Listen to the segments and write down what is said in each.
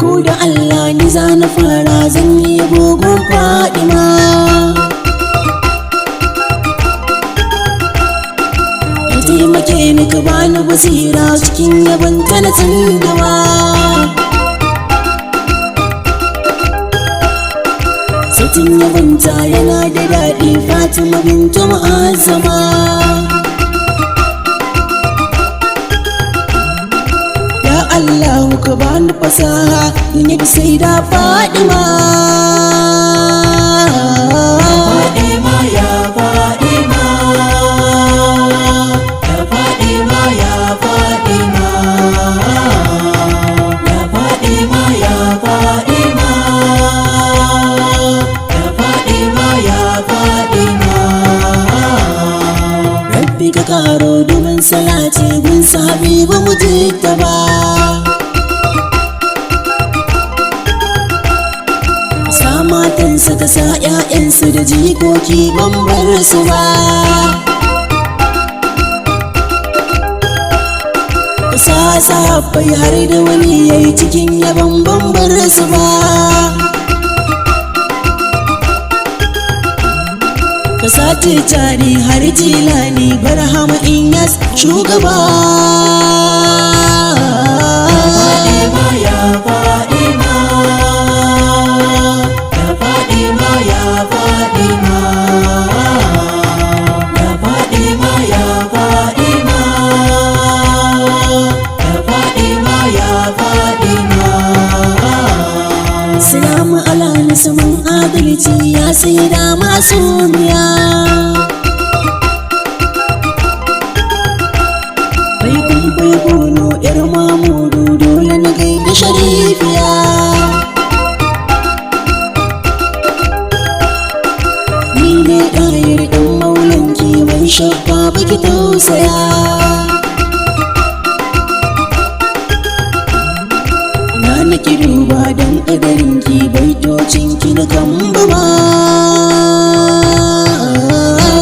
Ko da Allah ni za na fara zan yi bugun Fadima. Ya taimake ni ka bani basira cikin yabon ta na tsindawa. Sautin yabonta yana da daɗi, Fatima bintu Mu'azzama. Allah ka bani fasaha in yi sai da Fadima. Fadima ya Fadima, ya Fadima ya Fadima, ya Fadima ya Fadima, ya Fadima ya Fadima. Rabbi ka karo domin salati gun Habiba Mujtaba. Matansa ka sa ‘ya'yansu da jikoki ban bar su ba. Ka sa sahabbai har da wani yayi cikin yabon ban bar su ba. Ka sa Tijjani har Jilani Barhama Inyas shugaba. Fadima ya Fadima, ya Fadima ya Fadima, ya Fadima ya Fadima, ya Fadima ya Fadima. Salamu ala nasamin adalci ya sayyida masumiya. Bai kumbai gono ‘yar mamudu dole na gaida sharifiya. Ni ne ɗayar ɗan maulanki mai shakka baki tausaya. Na naki duba don ƙadarinki baitocinki na kambama.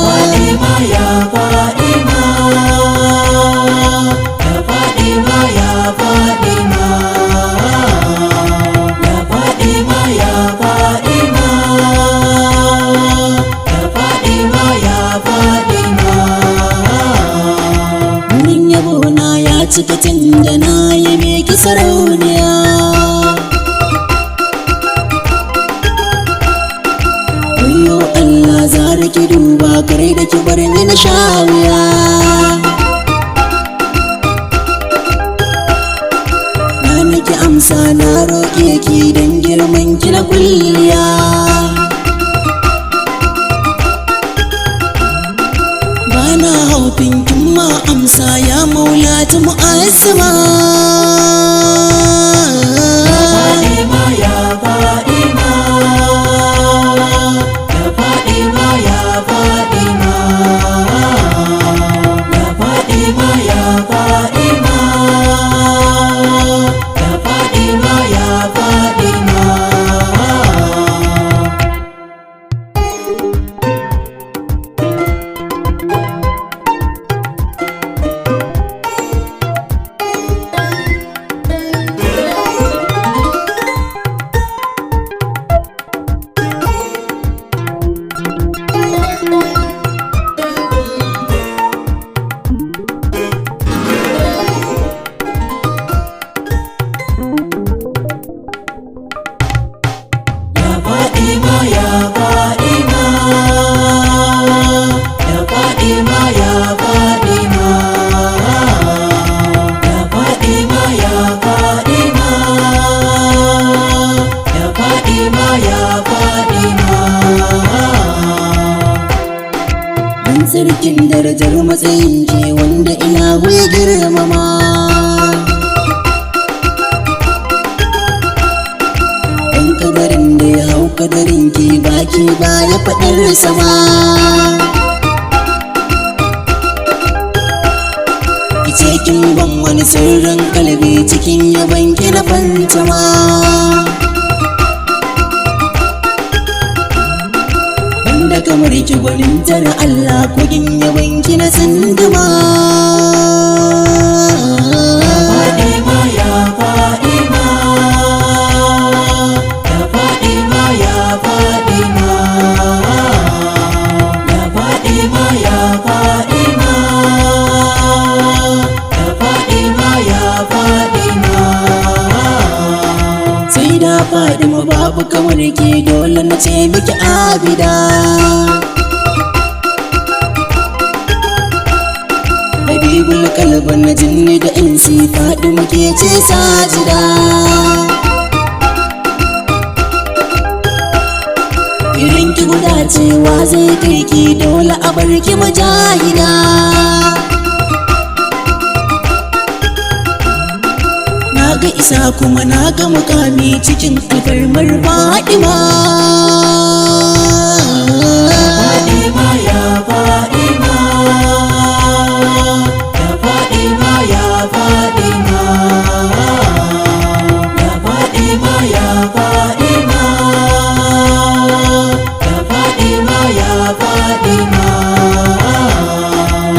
Fadima ya Fadima, ya Fadima ya Fadima, ya Fadima ya Fadima, ya Fadima ya Fadima. Wurin yabona ya cika tun da na yi miki sarauniya. Wayo Allah zara ki duba kare da ki bar ni na sha wuya. Na naki amsa na roƙe ki don girman ki na kulliya. Bana haufin kin ma amsa ya maulatu Mu'azzama. Fadima ya Fadima, ya Fadima ya Fadima, ya Fadima ya Fadima, ya Fadima ya Fadima. matsayin ke wanda ilahu ya girmama. Ɗan kadarin da ya hau kadarin ki baki baya faɗar sama. Kice kin ban wani sirrin kalbi cikin yaban ki na fantama. Banda kamar ki gwanintar Allah kogin yaban ki na tsinduma. Fadima ya Fadima, ya Fadima ya Fadima, ya Fadima ya Fadima, ya Fadima ya Fadima. Sai da Fadima babu kamar ki dole na ce miki abida. Habibul kalban na jinni da insi Fadima ke ce sajida. Irin ki guda cewa zai kai ki dole a bar ki mujahida. Na ga isa kuma na ga mukami cikin alfarmar Fadima. Fadima ya Fadima, ya Fadima ya Fadima, ya Fadima ya Fadima, ya Fadima ya Fadima.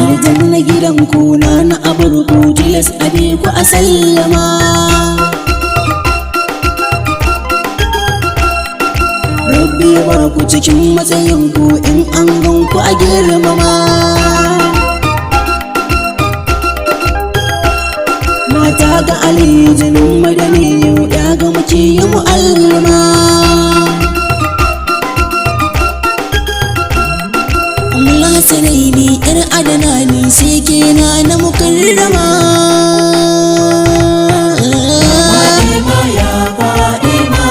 Aljanna gidan kuna na aburku tilas abe ku a sallama. Rabbi ya ba ku cikin matsayin ku in an gan ku a girmama. Mata ga Ali jinin madani yau ya ga muke yi mu'allima. Allah sanai ni yar adana ni sai ke na mukarrama. Fadima ya Fadima,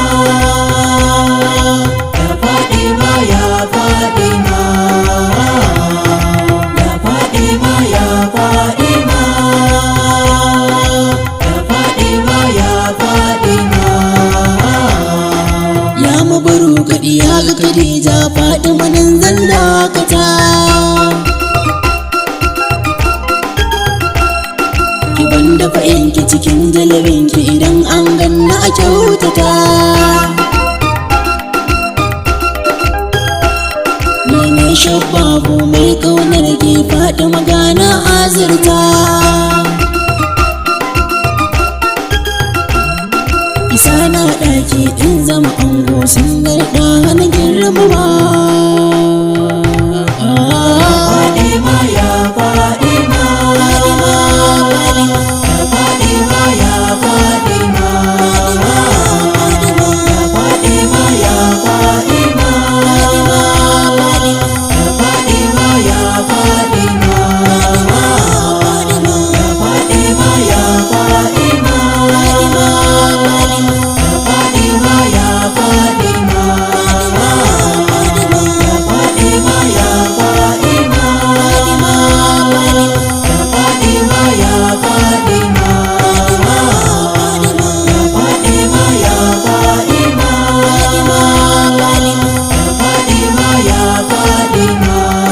ya Fadima ya Fadima, ya Fadima ya Fadima, ya Fadima ya Fadima. Ya mabaru kadi ya ga Khadija Fadima nan zan dakata. Ki banda fa'inki cikin jalabinki idan an ganna a kyautata. Ni ne shababu mai kaunar ki Fadima gana azurta. Isa na ɗaki in zama ango sun garɗa na girmama. Fadima ya Fadima, ya Fadima ya Fadima, ya Fadima ya Fadima, ya Fadima ya Fadima, ya Fadima ya Fadima, ya Fadima ya Fadima, ya Fadima ya Fadima, ya Fadima ya Fadima, ya Fadima ya Fadima, ya Fadima ya Fadima,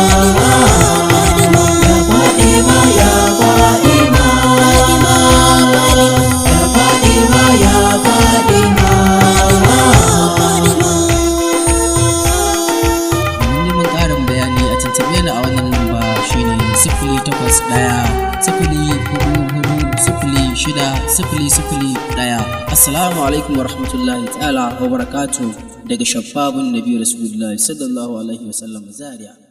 ya Fadima ya Fadima, ya Fadima ya Fadima. Neman ƙarin bayani a tuntuɓe ni a wannan lamba shine 08044006001. Assalamu alaikum wa rahmatullahi ta'ala wa barakatuh daga Shabbabun Nabi Rasulullahi sallallahu alaihi wasallam Zaria.